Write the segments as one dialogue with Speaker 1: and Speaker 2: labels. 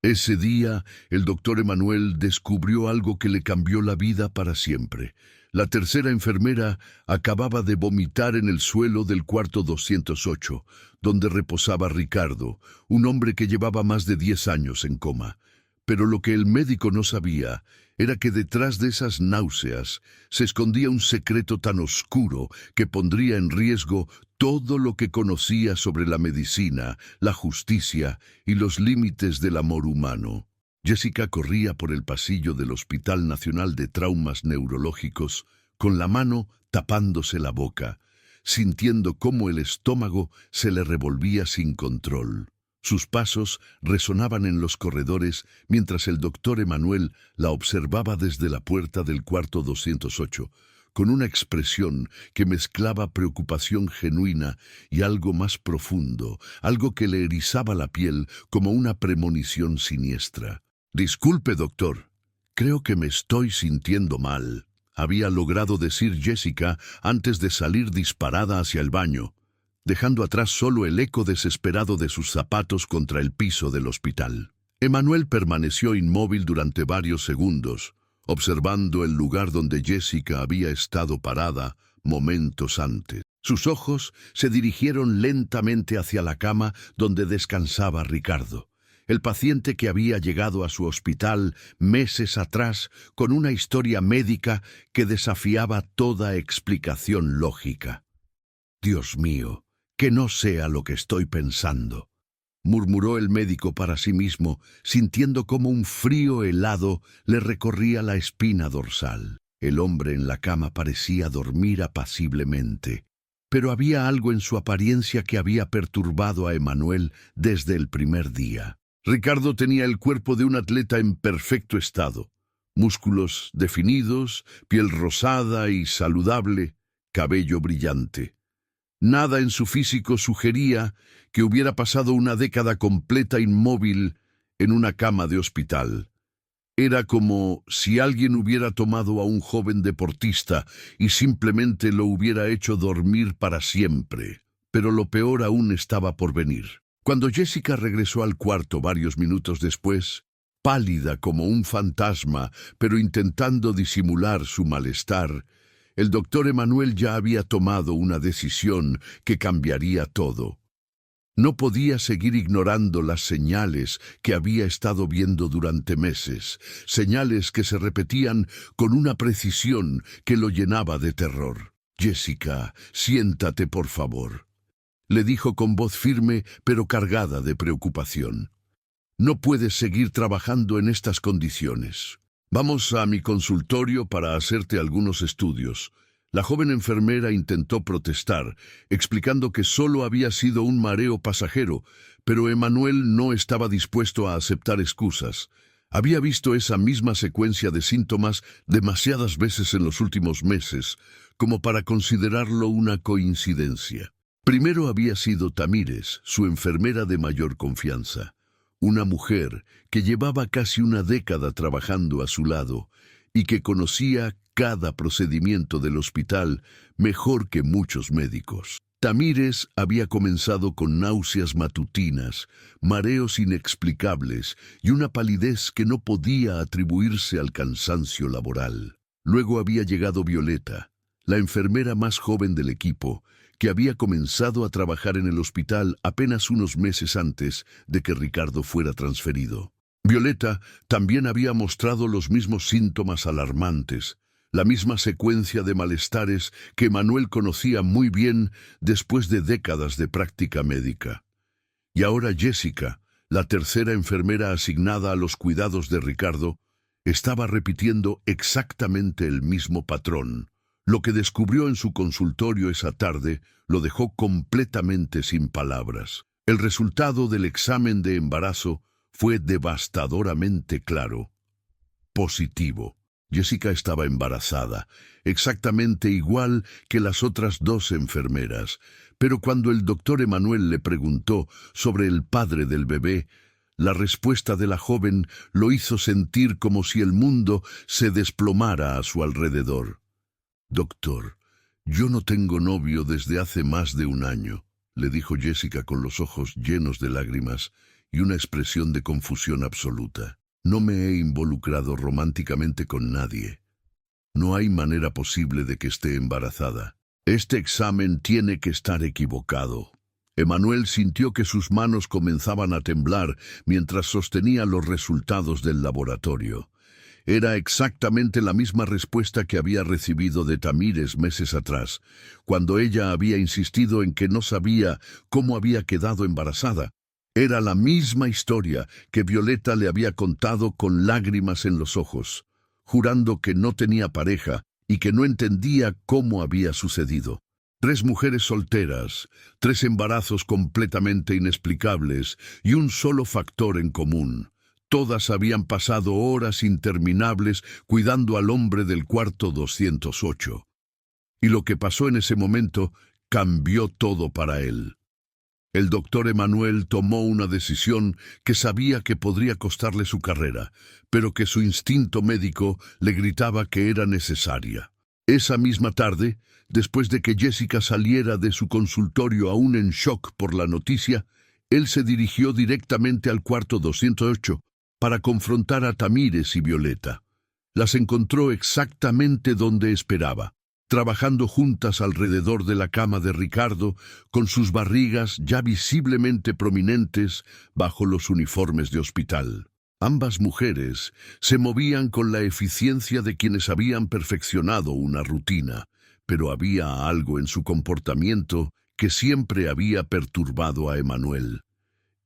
Speaker 1: Ese día, el doctor Emanuel descubrió algo que le cambió la vida para siempre. La tercera enfermera acababa de vomitar en el suelo del cuarto 208, donde reposaba Ricardo, un hombre que llevaba más de 10 años en coma. Pero lo que el médico no sabía era que detrás de esas náuseas se escondía un secreto tan oscuro que pondría en riesgo todo lo que conocía sobre la medicina, la justicia y los límites del amor humano. Jessica corría por el pasillo del Hospital Nacional de Traumas Neurológicos con la mano tapándose la boca, sintiendo cómo el estómago se le revolvía sin control. Sus pasos resonaban en los corredores mientras el doctor Emanuel la observaba desde la puerta del cuarto 208, con una expresión que mezclaba preocupación genuina y algo más profundo, algo que le erizaba la piel como una premonición siniestra. «Disculpe, doctor, creo que me estoy sintiendo mal», había logrado decir Jessica antes de salir disparada hacia el baño, dejando atrás solo el eco desesperado de sus zapatos contra el piso del hospital. Emanuel permaneció inmóvil durante varios segundos, observando el lugar donde Jessica había estado parada momentos antes. Sus ojos se dirigieron lentamente hacia la cama donde descansaba Ricardo, el paciente que había llegado a su hospital meses atrás con una historia médica que desafiaba toda explicación lógica. «Dios mío, que no sea lo que estoy pensando», murmuró el médico para sí mismo, sintiendo como un frío helado le recorría la espina dorsal. El hombre en la cama parecía dormir apaciblemente, pero había algo en su apariencia que había perturbado a Emanuel desde el primer día. Ricardo tenía el cuerpo de un atleta en perfecto estado, músculos definidos, piel rosada y saludable, cabello brillante. Nada en su físico sugería que hubiera pasado una década completa inmóvil en una cama de hospital. Era como si alguien hubiera tomado a un joven deportista y simplemente lo hubiera hecho dormir para siempre. Pero lo peor aún estaba por venir. Cuando Jessica regresó al cuarto varios minutos después, pálida como un fantasma, pero intentando disimular su malestar, el doctor Emanuel ya había tomado una decisión que cambiaría todo. No podía seguir ignorando las señales que había estado viendo durante meses, señales que se repetían con una precisión que lo llenaba de terror. «Jessica, siéntate, por favor», le dijo con voz firme pero cargada de preocupación. «No puedes seguir trabajando en estas condiciones. Vamos a mi consultorio para hacerte algunos estudios». La joven enfermera intentó protestar, explicando que solo había sido un mareo pasajero, pero Emanuel no estaba dispuesto a aceptar excusas. Había visto esa misma secuencia de síntomas demasiadas veces en los últimos meses, como para considerarlo una coincidencia. Primero había sido Tamires, su enfermera de mayor confianza, una mujer que llevaba casi una década trabajando a su lado y que conocía cada procedimiento del hospital mejor que muchos médicos. Tamires había comenzado con náuseas matutinas, mareos inexplicables y una palidez que no podía atribuirse al cansancio laboral. Luego había llegado Violeta, la enfermera más joven del equipo, que había comenzado a trabajar en el hospital apenas unos meses antes de que Ricardo fuera transferido. Violeta también había mostrado los mismos síntomas alarmantes, la misma secuencia de malestares que Manuel conocía muy bien después de décadas de práctica médica. Y ahora Jessica, la tercera enfermera asignada a los cuidados de Ricardo, estaba repitiendo exactamente el mismo patrón. Lo que descubrió en su consultorio esa tarde lo dejó completamente sin palabras. El resultado del examen de embarazo fue devastadoramente claro. Positivo. Jessica estaba embarazada, exactamente igual que las otras dos enfermeras, pero cuando el doctor Emanuel le preguntó sobre el padre del bebé, la respuesta de la joven lo hizo sentir como si el mundo se desplomara a su alrededor. «Doctor, yo no tengo novio desde hace más de un año», le dijo Jessica con los ojos llenos de lágrimas y una expresión de confusión absoluta. No me he involucrado románticamente con nadie. No hay manera posible de que esté embarazada. Este examen tiene que estar equivocado. Emanuel sintió que sus manos comenzaban a temblar mientras sostenía los resultados del laboratorio. Era exactamente la misma respuesta que había recibido de Tamires meses atrás, cuando ella había insistido en que no sabía cómo había quedado embarazada. Era la misma historia que Violeta le había contado con lágrimas en los ojos, jurando que no tenía pareja y que no entendía cómo había sucedido. 3 mujeres solteras, 3 embarazos completamente inexplicables y un solo factor en común. Todas habían pasado horas interminables cuidando al hombre del cuarto 208. Y lo que pasó en ese momento cambió todo para él. El doctor Emanuel tomó una decisión que sabía que podría costarle su carrera, pero que su instinto médico le gritaba que era necesaria. Esa misma tarde, después de que Jessica saliera de su consultorio aún en shock por la noticia, él se dirigió directamente al cuarto 208 para confrontar a Tamires y Violeta. Las encontró exactamente donde esperaba, trabajando juntas alrededor de la cama de Ricardo, con sus barrigas ya visiblemente prominentes bajo los uniformes de hospital. Ambas mujeres se movían con la eficiencia de quienes habían perfeccionado una rutina, pero había algo en su comportamiento que siempre había perturbado a Emanuel.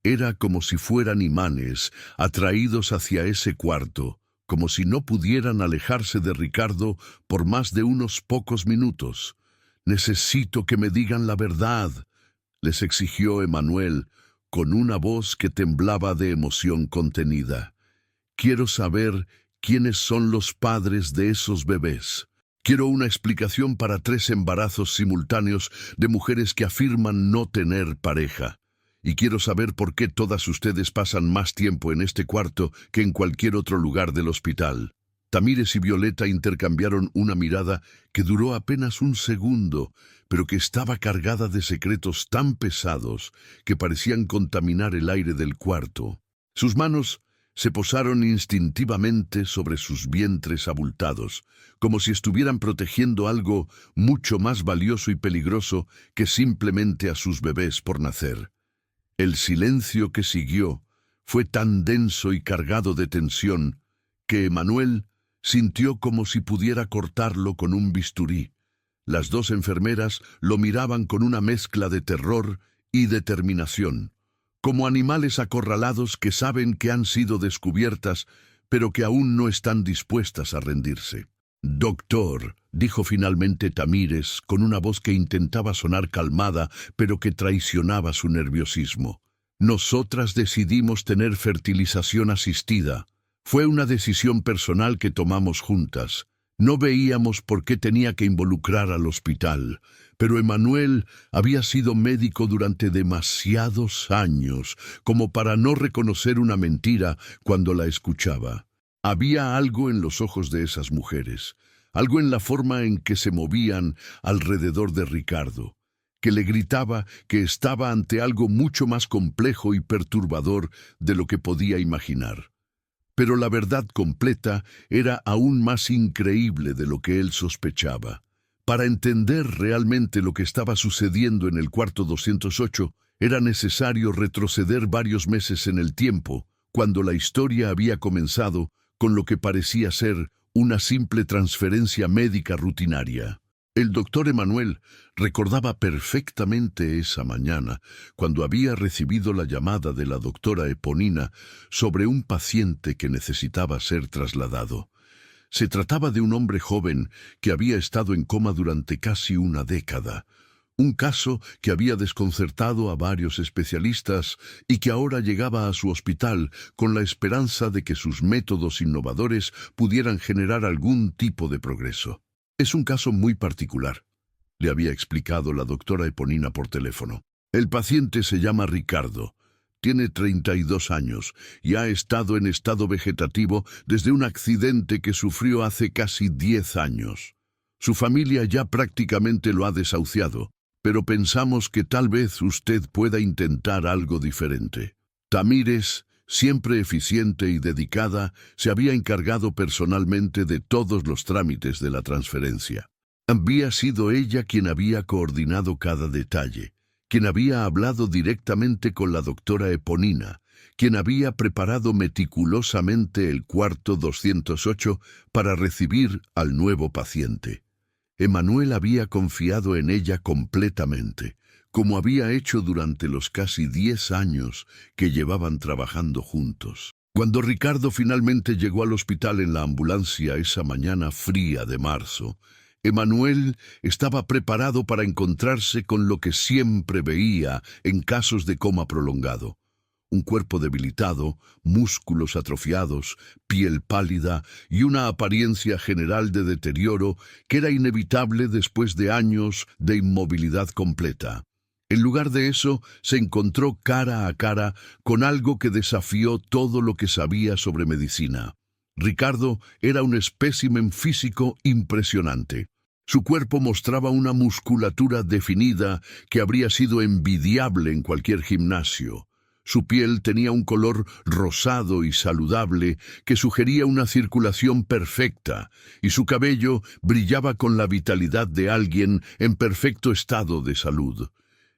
Speaker 1: Era como si fueran imanes atraídos hacia ese cuarto, como si no pudieran alejarse de Ricardo por más de unos pocos minutos. «Necesito que me digan la verdad», les exigió Emanuel, con una voz que temblaba de emoción contenida. «Quiero saber quiénes son los padres de esos bebés. Quiero una explicación para 3 embarazos simultáneos de mujeres que afirman no tener pareja. Y quiero saber por qué todas ustedes pasan más tiempo en este cuarto que en cualquier otro lugar del hospital». Tamires y Violeta intercambiaron una mirada que duró apenas un segundo, pero que estaba cargada de secretos tan pesados que parecían contaminar el aire del cuarto. Sus manos se posaron instintivamente sobre sus vientres abultados, como si estuvieran protegiendo algo mucho más valioso y peligroso que simplemente a sus bebés por nacer. El silencio que siguió fue tan denso y cargado de tensión que Emanuel sintió como si pudiera cortarlo con un bisturí. Las 2 enfermeras lo miraban con una mezcla de terror y determinación, como animales acorralados que saben que han sido descubiertas, pero que aún no están dispuestas a rendirse. «Doctor», dijo finalmente Tamires, con una voz que intentaba sonar calmada, pero que traicionaba su nerviosismo. «Nosotras decidimos tener fertilización asistida. Fue una decisión personal que tomamos juntas. No veíamos por qué tenía que involucrar al hospital, pero Emanuel había sido médico durante demasiados años como para no reconocer una mentira cuando la escuchaba. Había algo en los ojos de esas mujeres, algo en la forma en que se movían alrededor de Ricardo, que le gritaba que estaba ante algo mucho más complejo y perturbador de lo que podía imaginar. Pero la verdad completa era aún más increíble de lo que él sospechaba. Para entender realmente lo que estaba sucediendo en el cuarto 208, era necesario retroceder varios meses en el tiempo, cuando la historia había comenzado con lo que parecía ser una simple transferencia médica rutinaria. El doctor Emanuel recordaba perfectamente esa mañana, cuando había recibido la llamada de la doctora Eponina sobre un paciente que necesitaba ser trasladado. Se trataba de un hombre joven que había estado en coma durante casi una década, un caso que había desconcertado a varios especialistas y que ahora llegaba a su hospital con la esperanza de que sus métodos innovadores pudieran generar algún tipo de progreso. «Es un caso muy particular», le había explicado la doctora Eponina por teléfono. «El paciente se llama Ricardo, tiene 32 años y ha estado en estado vegetativo desde un accidente que sufrió hace casi 10 años. Su familia ya prácticamente lo ha desahuciado, pero pensamos que tal vez usted pueda intentar algo diferente». Tamires, siempre eficiente y dedicada, se había encargado personalmente de todos los trámites de la transferencia. Había sido ella quien había coordinado cada detalle, quien había hablado directamente con la doctora Eponina, quien había preparado meticulosamente el cuarto 208 para recibir al nuevo paciente. Emmanuel había confiado en ella completamente, como había hecho durante los casi 10 años que llevaban trabajando juntos. Cuando Ricardo finalmente llegó al hospital en la ambulancia esa mañana fría de marzo, Emmanuel estaba preparado para encontrarse con lo que siempre veía en casos de coma prolongado. Un cuerpo debilitado, músculos atrofiados, piel pálida y una apariencia general de deterioro que era inevitable después de años de inmovilidad completa. En lugar de eso, se encontró cara a cara con algo que desafió todo lo que sabía sobre medicina. Ricardo era un espécimen físico impresionante. Su cuerpo mostraba una musculatura definida que habría sido envidiable en cualquier gimnasio. Su piel tenía un color rosado y saludable que sugería una circulación perfecta, y su cabello brillaba con la vitalidad de alguien en perfecto estado de salud.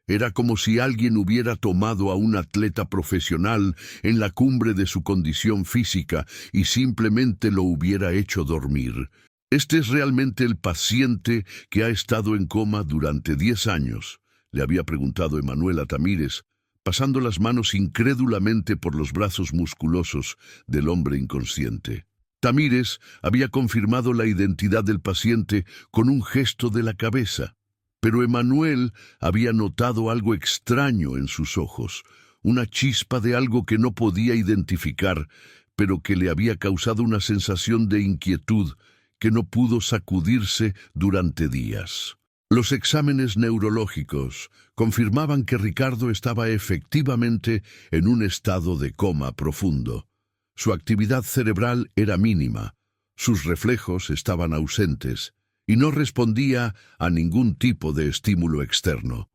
Speaker 1: Era como si alguien hubiera tomado a un atleta profesional en la cumbre de su condición física y simplemente lo hubiera hecho dormir. Este es realmente el paciente que ha estado en coma durante 10 años, le había preguntado Emmanuel a Tamires, pasando las manos incrédulamente por los brazos musculosos del hombre inconsciente. Tamires había confirmado la identidad del paciente con un gesto de la cabeza, pero Emmanuel había notado algo extraño en sus ojos, una chispa de algo que no podía identificar, pero que le había causado una sensación de inquietud que no pudo sacudirse durante días. Los exámenes neurológicos confirmaban que Ricardo estaba efectivamente en un estado de coma profundo. Su actividad cerebral era mínima, sus reflejos estaban ausentes y no respondía a ningún tipo de estímulo externo.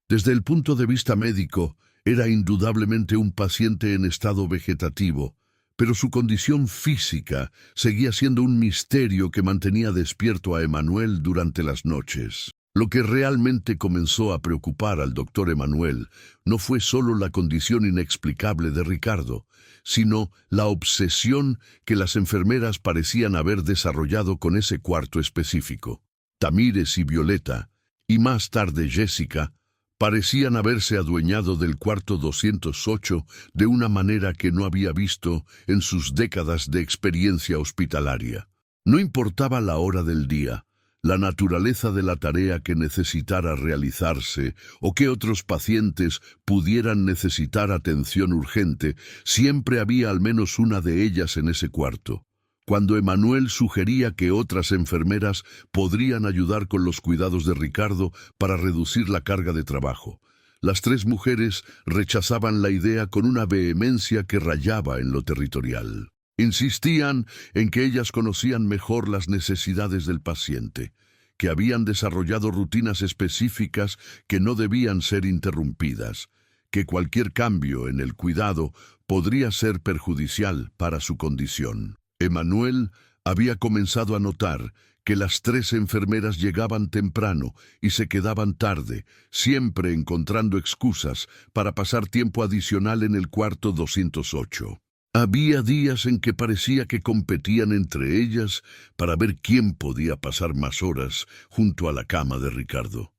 Speaker 1: Desde el punto de vista médico, era indudablemente un paciente en estado vegetativo, pero su condición física seguía siendo un misterio que mantenía despierto a Emmanuel durante las noches. Lo que realmente comenzó a preocupar al doctor Emmanuel no fue solo la condición inexplicable de Ricardo, sino la obsesión que las enfermeras parecían haber desarrollado con ese cuarto específico. Tamires y Violeta, y más tarde Jessica, parecían haberse adueñado del cuarto 208 de una manera que no había visto en sus décadas de experiencia hospitalaria. No importaba la hora del día, la naturaleza de la tarea que necesitara realizarse o que otros pacientes pudieran necesitar atención urgente, siempre había al menos una de ellas en ese cuarto. Cuando Emmanuel sugería que otras enfermeras podrían ayudar con los cuidados de Ricardo para reducir la carga de trabajo, las 3 mujeres rechazaban la idea con una vehemencia que rayaba en lo territorial. Insistían en que ellas conocían mejor las necesidades del paciente, que habían desarrollado rutinas específicas que no debían ser interrumpidas, que cualquier cambio en el cuidado podría ser perjudicial para su condición. Emmanuel había comenzado a notar que las 3 enfermeras llegaban temprano y se quedaban tarde, siempre encontrando excusas para pasar tiempo adicional en el cuarto 208. Había días en que parecía que competían entre ellas para ver quién podía pasar más horas junto a la cama de Ricardo.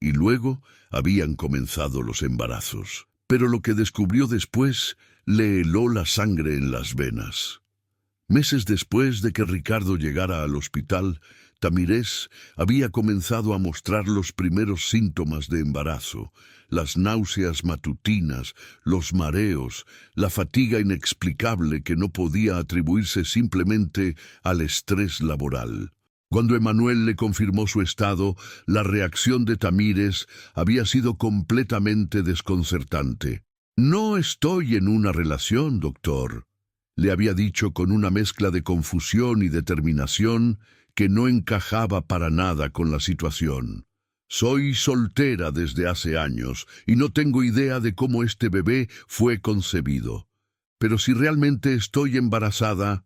Speaker 1: Y luego habían comenzado los embarazos. Pero lo que descubrió después le heló la sangre en las venas. Meses después de que Ricardo llegara al hospital, Tamires había comenzado a mostrar los primeros síntomas de embarazo, las náuseas matutinas, los mareos, la fatiga inexplicable que no podía atribuirse simplemente al estrés laboral. Cuando Emmanuel le confirmó su estado, la reacción de Tamires había sido completamente desconcertante. «No estoy en una relación, doctor», le había dicho con una mezcla de confusión y determinación que no encajaba para nada con la situación. Soy soltera desde hace años y no tengo idea de cómo este bebé fue concebido. Pero si realmente estoy embarazada,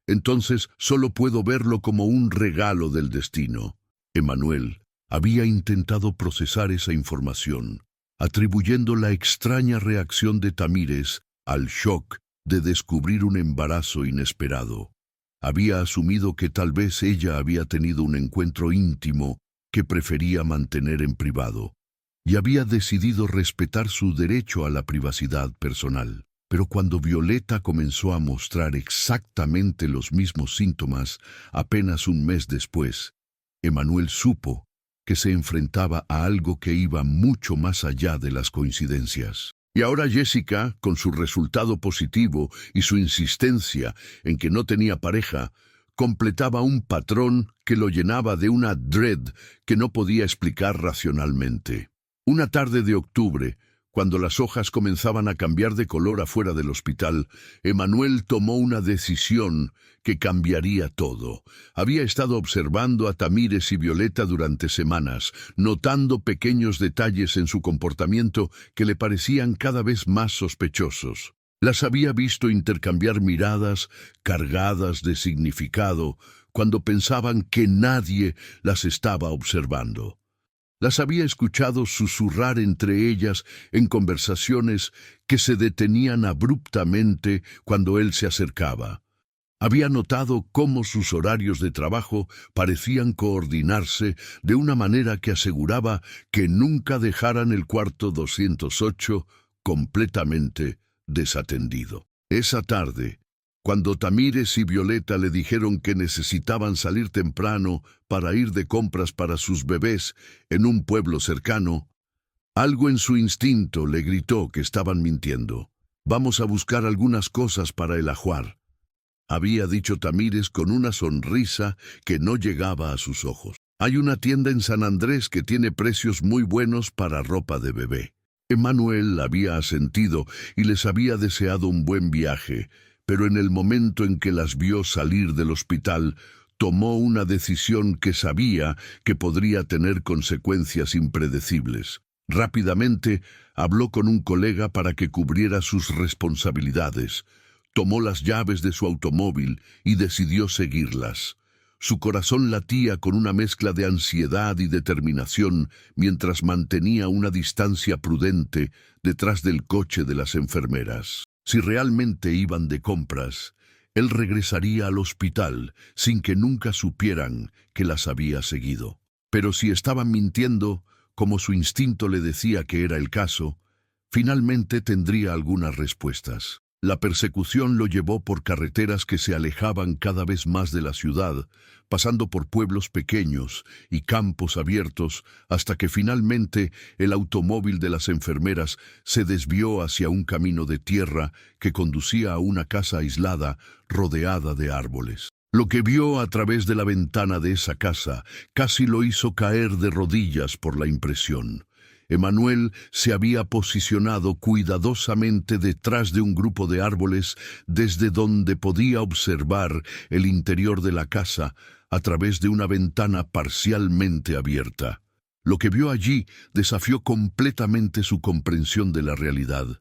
Speaker 1: entonces solo puedo verlo como un regalo del destino. Emmanuel había intentado procesar esa información, atribuyendo la extraña reacción de Tamires al shock de descubrir un embarazo inesperado. Había asumido que tal vez ella había tenido un encuentro íntimo que prefería mantener en privado, y había decidido respetar su derecho a la privacidad personal. Pero cuando Violeta comenzó a mostrar exactamente los mismos síntomas apenas un mes después, Emmanuel supo que se enfrentaba a algo que iba mucho más allá de las coincidencias. Y ahora Jessica, con su resultado positivo y su insistencia en que no tenía pareja, completaba un patrón que lo llenaba de una dread que no podía explicar racionalmente. Una tarde de octubre, cuando las hojas comenzaban a cambiar de color afuera del hospital, Emmanuel tomó una decisión que cambiaría todo. Había estado observando a Tamires y Violeta durante semanas, notando pequeños detalles en su comportamiento que le parecían cada vez más sospechosos. Las había visto intercambiar miradas cargadas de significado cuando pensaban que nadie las estaba observando. Las había escuchado susurrar entre ellas en conversaciones que se detenían abruptamente cuando él se acercaba. Había notado cómo sus horarios de trabajo parecían coordinarse de una manera que aseguraba que nunca dejaran el cuarto 208 completamente desatendido. Esa tarde, cuando Tamires y Violeta le dijeron que necesitaban salir temprano para ir de compras para sus bebés en un pueblo cercano, algo en su instinto le gritó que estaban mintiendo. «Vamos a buscar algunas cosas para el ajuar», había dicho Tamires con una sonrisa que no llegaba a sus ojos. «Hay una tienda en San Andrés que tiene precios muy buenos para ropa de bebé». Emmanuel había asentido y les había deseado un buen viaje, pero en el momento en que las vio salir del hospital, tomó una decisión que sabía que podría tener consecuencias impredecibles. Rápidamente habló con un colega para que cubriera sus responsabilidades. Tomó las llaves de su automóvil y decidió seguirlas. Su corazón latía con una mezcla de ansiedad y determinación mientras mantenía una distancia prudente detrás del coche de las enfermeras. Si realmente iban de compras, él regresaría al hospital sin que nunca supieran que las había seguido. Pero si estaban mintiendo, como su instinto le decía que era el caso, finalmente tendría algunas respuestas. La persecución lo llevó por carreteras que se alejaban cada vez más de la ciudad, pasando por pueblos pequeños y campos abiertos, hasta que finalmente el automóvil de las enfermeras se desvió hacia un camino de tierra que conducía a una casa aislada, rodeada de árboles. Lo que vio a través de la ventana de esa casa casi lo hizo caer de rodillas por la impresión. Emmanuel se había posicionado cuidadosamente detrás de un grupo de árboles desde donde podía observar el interior de la casa a través de una ventana parcialmente abierta. Lo que vio allí desafió completamente su comprensión de la realidad.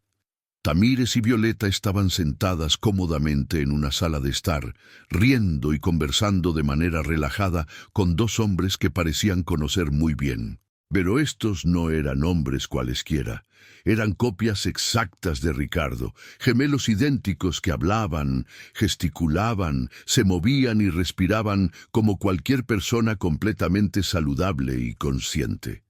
Speaker 1: Tamires y Violeta estaban sentadas cómodamente en una sala de estar, riendo y conversando de manera relajada con dos hombres que parecían conocer muy bien. Pero estos no eran hombres cualesquiera. Eran copias exactas de Ricardo, gemelos idénticos que hablaban, gesticulaban, se movían y respiraban como cualquier persona completamente saludable y consciente.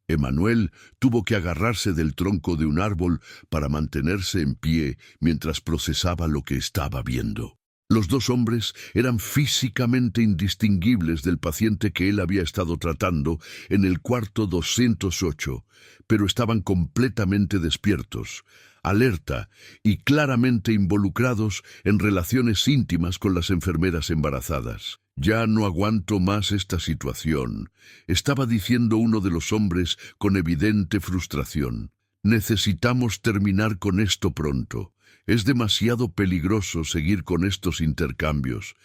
Speaker 1: Emmanuel tuvo que agarrarse del tronco de un árbol para mantenerse en pie mientras procesaba lo que estaba viendo. Los dos hombres eran físicamente indistinguibles del paciente que él había estado tratando en el cuarto 208, pero estaban completamente despiertos, alerta y claramente involucrados en relaciones íntimas con las enfermeras embarazadas. «Ya no aguanto más esta situación», estaba diciendo uno de los hombres con evidente frustración. «Necesitamos terminar con esto pronto. Es demasiado peligroso seguir con estos intercambios.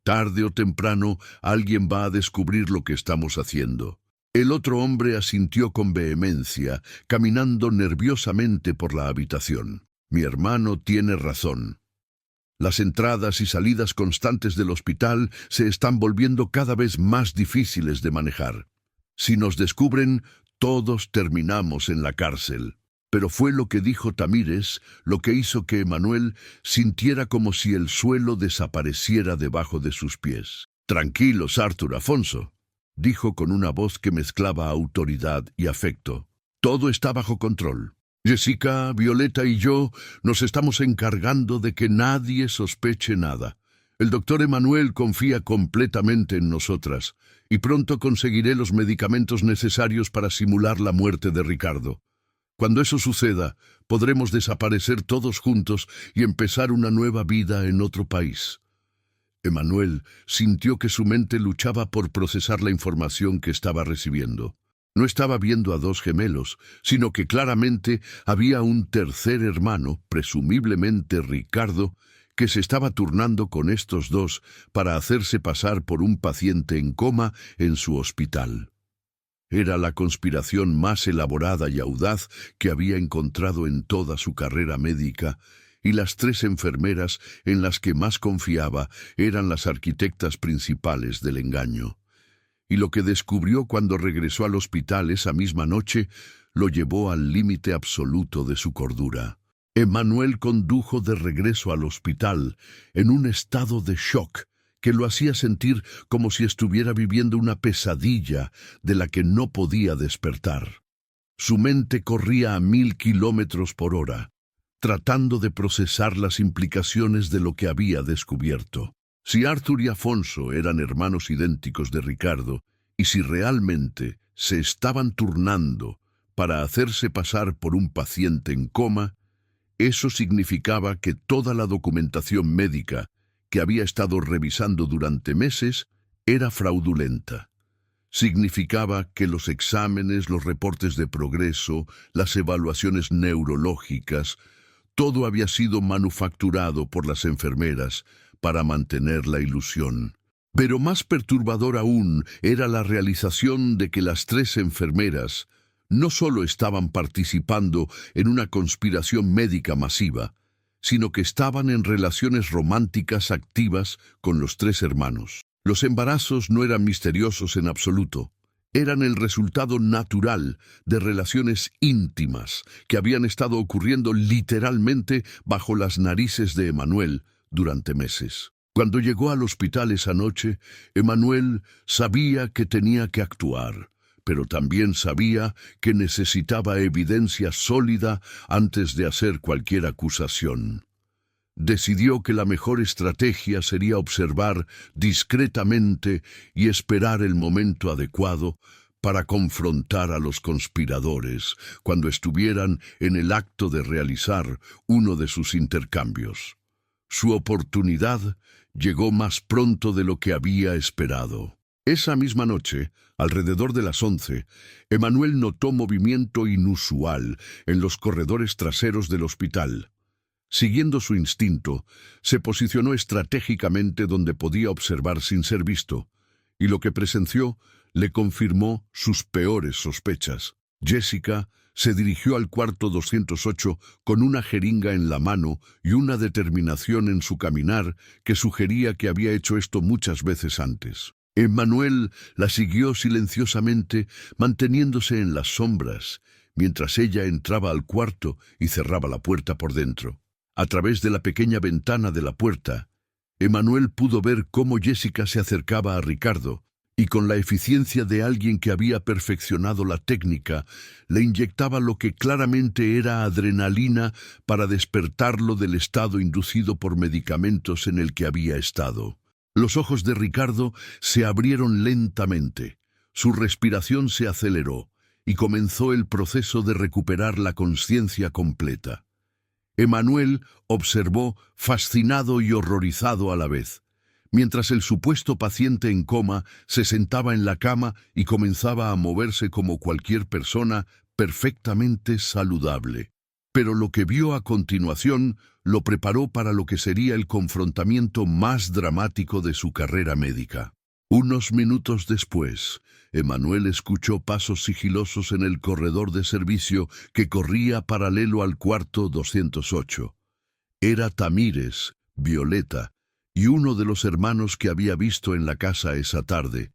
Speaker 1: Tarde o temprano alguien va a descubrir lo que estamos haciendo». El otro hombre asintió con vehemencia, caminando nerviosamente por la habitación. Mi hermano tiene razón. Las entradas y salidas constantes del hospital se están volviendo cada vez más difíciles de manejar. Si nos descubren, todos terminamos en la cárcel. Pero fue lo que dijo Tamires lo que hizo que Emmanuel sintiera como si el suelo desapareciera debajo de sus pies. «Tranquilos, Arthur, Afonso», dijo con una voz que mezclaba autoridad y afecto. «Todo está bajo control. Jessica, Violeta y yo nos estamos encargando de que nadie sospeche nada. El doctor Emmanuel confía completamente en nosotras, y pronto conseguiré los medicamentos necesarios para simular la muerte de Ricardo. Cuando eso suceda, podremos desaparecer todos juntos y empezar una nueva vida en otro país». Emmanuel sintió que su mente luchaba por procesar la información que estaba recibiendo. No estaba viendo a dos gemelos, sino que claramente había un tercer hermano, presumiblemente Ricardo, que se estaba turnando con estos dos para hacerse pasar por un paciente en coma en su hospital. Era la conspiración más elaborada y audaz que había encontrado en toda su carrera médica, y las tres enfermeras en las que más confiaba eran las arquitectas principales del engaño. Y lo que descubrió cuando regresó al hospital esa misma noche lo llevó al límite absoluto de su cordura. Emmanuel condujo de regreso al hospital en un estado de shock que lo hacía sentir como si estuviera viviendo una pesadilla de la que no podía despertar. Su mente corría a 1000 kilómetros por hora, tratando de procesar las implicaciones de lo que había descubierto. Si Arthur y Afonso eran hermanos idénticos de Ricardo, y si realmente se estaban turnando para hacerse pasar por un paciente en coma, eso significaba que toda la documentación médica que había estado revisando durante meses era fraudulenta. Significaba que los exámenes, los reportes de progreso, las evaluaciones neurológicas, todo había sido manufacturado por las enfermeras para mantener la ilusión. Pero más perturbador aún era la realización de que las tres enfermeras no solo estaban participando en una conspiración médica masiva, sino que estaban en relaciones románticas activas con los tres hermanos. Los embarazos no eran misteriosos en absoluto. Eran el resultado natural de relaciones íntimas que habían estado ocurriendo literalmente bajo las narices de Emmanuel durante meses. Cuando llegó al hospital esa noche, Emmanuel sabía que tenía que actuar, pero también sabía que necesitaba evidencia sólida antes de hacer cualquier acusación. Decidió que la mejor estrategia sería observar discretamente y esperar el momento adecuado para confrontar a los conspiradores cuando estuvieran en el acto de realizar uno de sus intercambios. Su oportunidad llegó más pronto de lo que había esperado. Esa misma noche, alrededor de las 11, Emmanuel notó movimiento inusual en los corredores traseros del hospital. Siguiendo su instinto, se posicionó estratégicamente donde podía observar sin ser visto, y lo que presenció le confirmó sus peores sospechas. Jessica se dirigió al cuarto 208 con una jeringa en la mano y una determinación en su caminar que sugería que había hecho esto muchas veces antes. Emmanuel la siguió silenciosamente, manteniéndose en las sombras, mientras ella entraba al cuarto y cerraba la puerta por dentro. A través de la pequeña ventana de la puerta, Emmanuel pudo ver cómo Jessica se acercaba a Ricardo y con la eficiencia de alguien que había perfeccionado la técnica, le inyectaba lo que claramente era adrenalina para despertarlo del estado inducido por medicamentos en el que había estado. Los ojos de Ricardo se abrieron lentamente, su respiración se aceleró y comenzó el proceso de recuperar la conciencia completa. Emmanuel observó, fascinado y horrorizado a la vez, mientras el supuesto paciente en coma se sentaba en la cama y comenzaba a moverse como cualquier persona perfectamente saludable. Pero lo que vio a continuación lo preparó para lo que sería el confrontamiento más dramático de su carrera médica. Unos minutos después, Emanuel escuchó pasos sigilosos en el corredor de servicio que corría paralelo al cuarto 208. Era Tamires, Violeta, y uno de los hermanos que había visto en la casa esa tarde,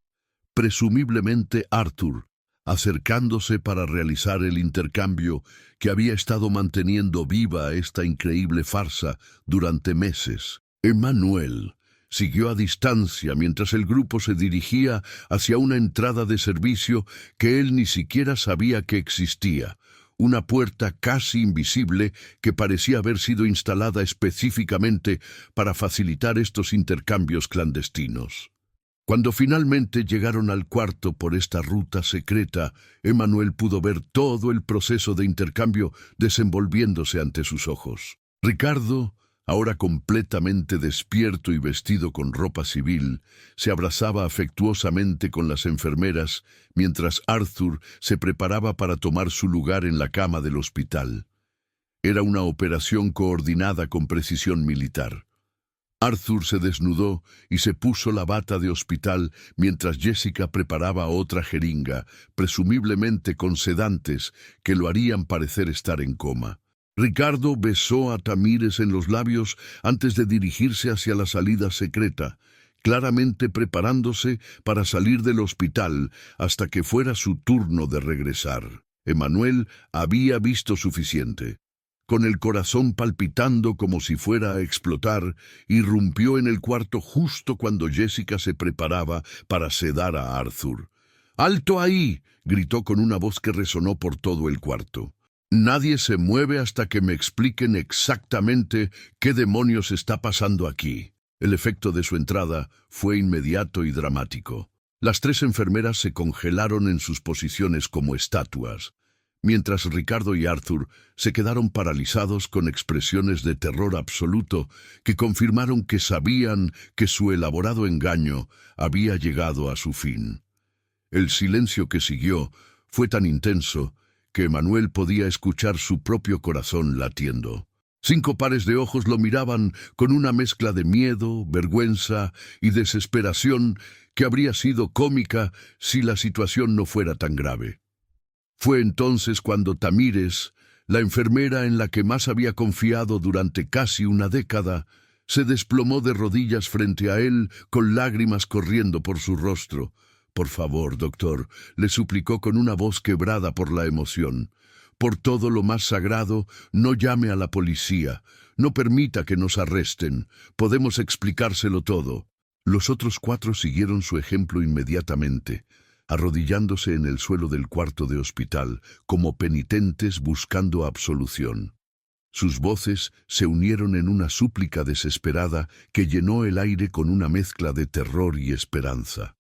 Speaker 1: presumiblemente Arthur, acercándose para realizar el intercambio que había estado manteniendo viva esta increíble farsa durante meses. Emanuel siguió a distancia mientras el grupo se dirigía hacia una entrada de servicio que él ni siquiera sabía que existía, una puerta casi invisible que parecía haber sido instalada específicamente para facilitar estos intercambios clandestinos. Cuando finalmente llegaron al cuarto por esta ruta secreta, Emanuel pudo ver todo el proceso de intercambio desenvolviéndose ante sus ojos. Ricardo, ahora completamente despierto y vestido con ropa civil, se abrazaba afectuosamente con las enfermeras mientras Arthur se preparaba para tomar su lugar en la cama del hospital. Era una operación coordinada con precisión militar. Arthur se desnudó y se puso la bata de hospital mientras Jessica preparaba otra jeringa, presumiblemente con sedantes que lo harían parecer estar en coma. Ricardo besó a Tamires en los labios antes de dirigirse hacia la salida secreta, claramente preparándose para salir del hospital hasta que fuera su turno de regresar. Emanuel había visto suficiente. Con el corazón palpitando como si fuera a explotar, irrumpió en el cuarto justo cuando Jessica se preparaba para sedar a Arthur. ¡Alto ahí!, gritó con una voz que resonó por todo el cuarto. Nadie se mueve hasta que me expliquen exactamente qué demonios está pasando aquí. El efecto de su entrada fue inmediato y dramático. Las tres enfermeras se congelaron en sus posiciones como estatuas, mientras Ricardo y Arthur se quedaron paralizados con expresiones de terror absoluto que confirmaron que sabían que su elaborado engaño había llegado a su fin. El silencio que siguió fue tan intenso que Emanuel podía escuchar su propio corazón latiendo. 5 pares de ojos lo miraban con una mezcla de miedo, vergüenza y desesperación que habría sido cómica si la situación no fuera tan grave. Fue entonces cuando Tamires, la enfermera en la que más había confiado durante casi una década, se desplomó de rodillas frente a él con lágrimas corriendo por su rostro. «Por favor, doctor», le suplicó con una voz quebrada por la emoción. «Por todo lo más sagrado, no llame a la policía. No permita que nos arresten. Podemos explicárselo todo». Los otros 4 siguieron su ejemplo inmediatamente, arrodillándose en el suelo del cuarto de hospital, como penitentes buscando absolución. Sus voces se unieron en una súplica desesperada que llenó el aire con una mezcla de terror y esperanza.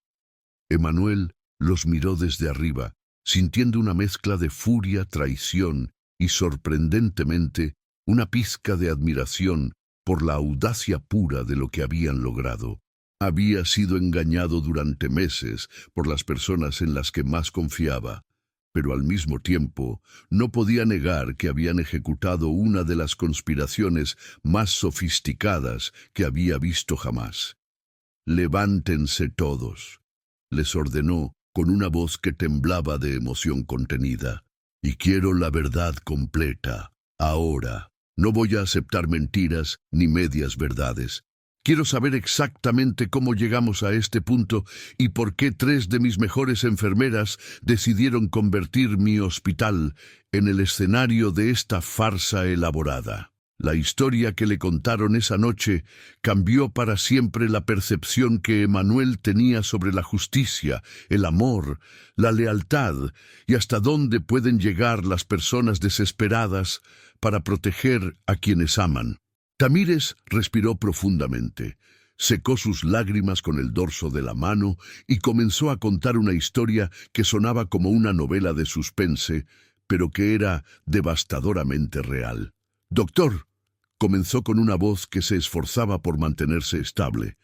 Speaker 1: Emanuel los miró desde arriba, sintiendo una mezcla de furia, traición y, sorprendentemente, una pizca de admiración por la audacia pura de lo que habían logrado. Había sido engañado durante meses por las personas en las que más confiaba, pero al mismo tiempo no podía negar que habían ejecutado una de las conspiraciones más sofisticadas que había visto jamás. «Levántense todos», les ordenó con una voz que temblaba de emoción contenida. «Y quiero la verdad completa, ahora. No voy a aceptar mentiras ni medias verdades. Quiero saber exactamente cómo llegamos a este punto y por qué 3 de mis mejores enfermeras decidieron convertir mi hospital en el escenario de esta farsa elaborada». La historia que le contaron esa noche cambió para siempre la percepción que Emanuel tenía sobre la justicia, el amor, la lealtad y hasta dónde pueden llegar las personas desesperadas para proteger a quienes aman. Tamires respiró profundamente, secó sus lágrimas con el dorso de la mano y comenzó a contar una historia que sonaba como una novela de suspense, pero que era devastadoramente real. «Doctor», comenzó con una voz que se esforzaba por mantenerse estable,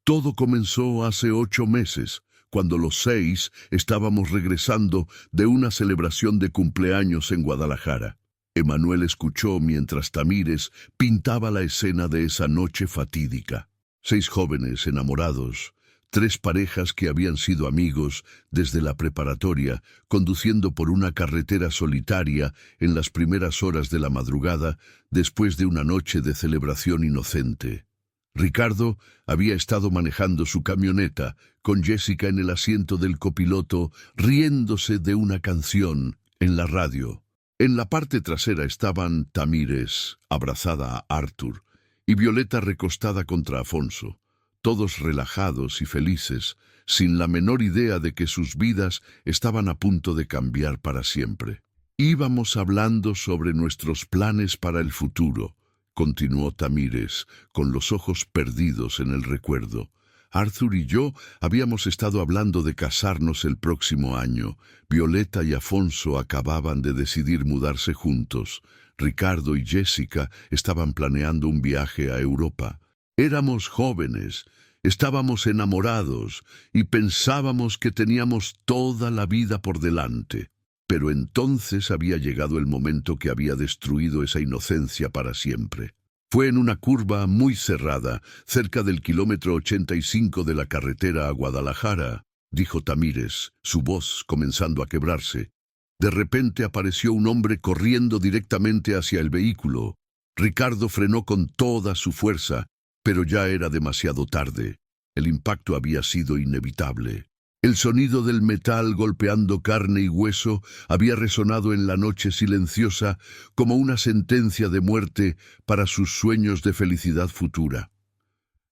Speaker 1: «todo comenzó hace 8 meses, cuando los 6 estábamos regresando de una celebración de cumpleaños en Guadalajara». Emanuel escuchó mientras Tamires pintaba la escena de esa noche fatídica. 6 jóvenes enamorados, 3 parejas que habían sido amigos desde la preparatoria, conduciendo por una carretera solitaria en las primeras horas de la madrugada, después de una noche de celebración inocente. Ricardo había estado manejando su camioneta, con Jessica en el asiento del copiloto, riéndose de una canción en la radio. En la parte trasera estaban Tamires, abrazada a Arthur, y Violeta recostada contra Afonso, todos relajados y felices, sin la menor idea de que sus vidas estaban a punto de cambiar para siempre. Íbamos hablando sobre nuestros planes para el futuro, continuó Tamires, con los ojos perdidos en el recuerdo. Arthur y yo habíamos estado hablando de casarnos el próximo año. Violeta y Afonso acababan de decidir mudarse juntos. Ricardo y Jessica estaban planeando un viaje a Europa. Éramos jóvenes, estábamos enamorados y pensábamos que teníamos toda la vida por delante. Pero entonces había llegado el momento que había destruido esa inocencia para siempre. Fue en una curva muy cerrada, cerca del kilómetro 85 de la carretera a Guadalajara, dijo Tamires, su voz comenzando a quebrarse. De repente apareció un hombre corriendo directamente hacia el vehículo. Ricardo frenó con toda su fuerza, pero ya era demasiado tarde. El impacto había sido inevitable. El sonido del metal golpeando carne y hueso había resonado en la noche silenciosa como una sentencia de muerte para sus sueños de felicidad futura.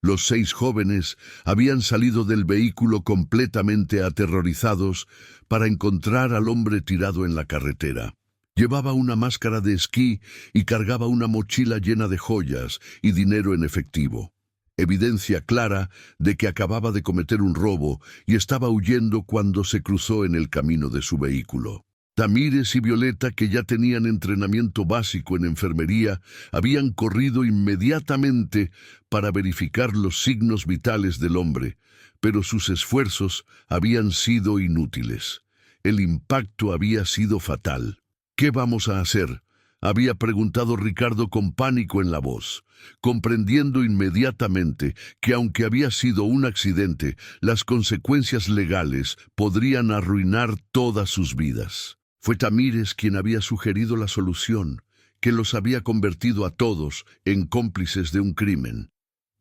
Speaker 1: Los 6 jóvenes habían salido del vehículo completamente aterrorizados para encontrar al hombre tirado en la carretera. Llevaba una máscara de esquí y cargaba una mochila llena de joyas y dinero en efectivo. Evidencia clara de que acababa de cometer un robo y estaba huyendo cuando se cruzó en el camino de su vehículo. Tamires y Violeta, que ya tenían entrenamiento básico en enfermería, habían corrido inmediatamente para verificar los signos vitales del hombre, pero sus esfuerzos habían sido inútiles. El impacto había sido fatal. ¿Qué vamos a hacer?, había preguntado Ricardo con pánico en la voz, comprendiendo inmediatamente que aunque había sido un accidente, las consecuencias legales podrían arruinar todas sus vidas. Fue Tamires quien había sugerido la solución, que los había convertido a todos en cómplices de un crimen.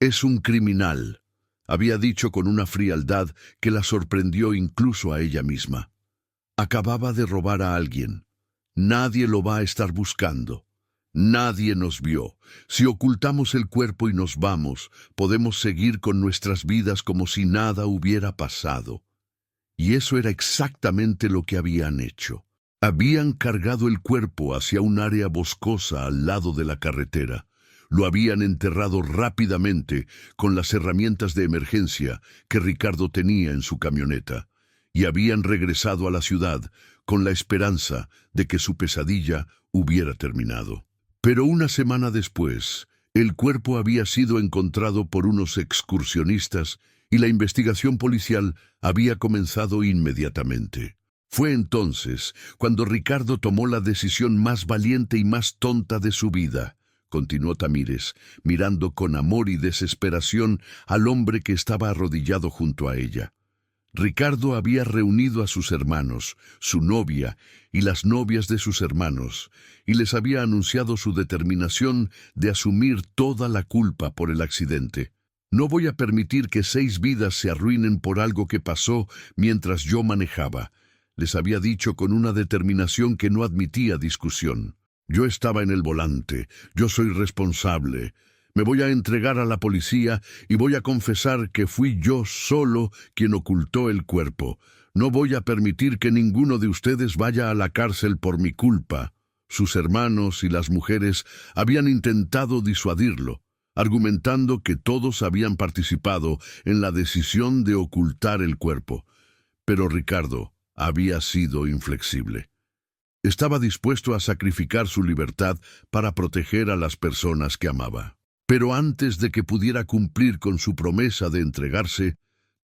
Speaker 1: «Es un criminal», había dicho con una frialdad que la sorprendió incluso a ella misma. Acababa de robar a alguien. Nadie lo va a estar buscando. Nadie nos vio. Si ocultamos el cuerpo y nos vamos, podemos seguir con nuestras vidas como si nada hubiera pasado. Y eso era exactamente lo que habían hecho. Habían cargado el cuerpo hacia un área boscosa al lado de la carretera. Lo habían enterrado rápidamente con las herramientas de emergencia que Ricardo tenía en su camioneta. Y habían regresado a la ciudad con la esperanza de que su pesadilla hubiera terminado. Pero una semana después, el cuerpo había sido encontrado por unos excursionistas y la investigación policial había comenzado inmediatamente. Fue entonces cuando Ricardo tomó la decisión más valiente y más tonta de su vida, continuó Tamires, mirando con amor y desesperación al hombre que estaba arrodillado junto a ella. Ricardo había reunido a sus hermanos, su novia y las novias de sus hermanos, y les había anunciado su determinación de asumir toda la culpa por el accidente. «No voy a permitir que 6 vidas se arruinen por algo que pasó mientras yo manejaba», les había dicho con una determinación que no admitía discusión. «Yo estaba en el volante, yo soy responsable. Me voy a entregar a la policía y voy a confesar que fui yo solo quien ocultó el cuerpo. No voy a permitir que ninguno de ustedes vaya a la cárcel por mi culpa». Sus hermanos y las mujeres habían intentado disuadirlo, argumentando que todos habían participado en la decisión de ocultar el cuerpo. Pero Ricardo había sido inflexible. Estaba dispuesto a sacrificar su libertad para proteger a las personas que amaba. Pero antes de que pudiera cumplir con su promesa de entregarse,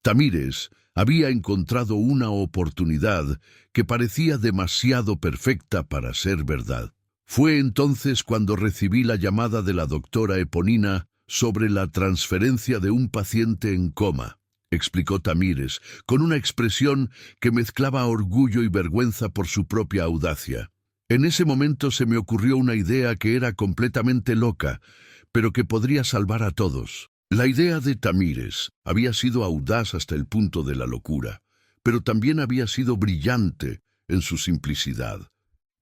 Speaker 1: Tamires había encontrado una oportunidad que parecía demasiado perfecta para ser verdad. Fue entonces cuando recibí la llamada de la doctora Eponina sobre la transferencia de un paciente en coma. explicó Tamires, con una expresión que mezclaba orgullo y vergüenza por su propia audacia. En ese momento se me ocurrió una idea que era completamente loca, pero que podría salvar a todos. La idea de Tamires había sido audaz hasta el punto de la locura, pero también había sido brillante en su simplicidad.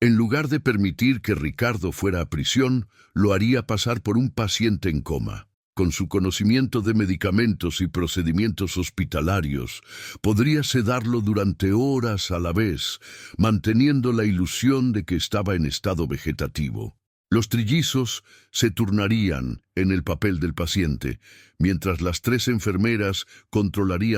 Speaker 1: En lugar de permitir que Ricardo fuera a prisión, lo haría pasar por un paciente en coma. Con su conocimiento de medicamentos y procedimientos hospitalarios, podría sedarlo durante horas a la vez, manteniendo la ilusión de que estaba en estado vegetativo. Los trillizos se turnarían en el papel del paciente, mientras las 3 enfermeras controlarían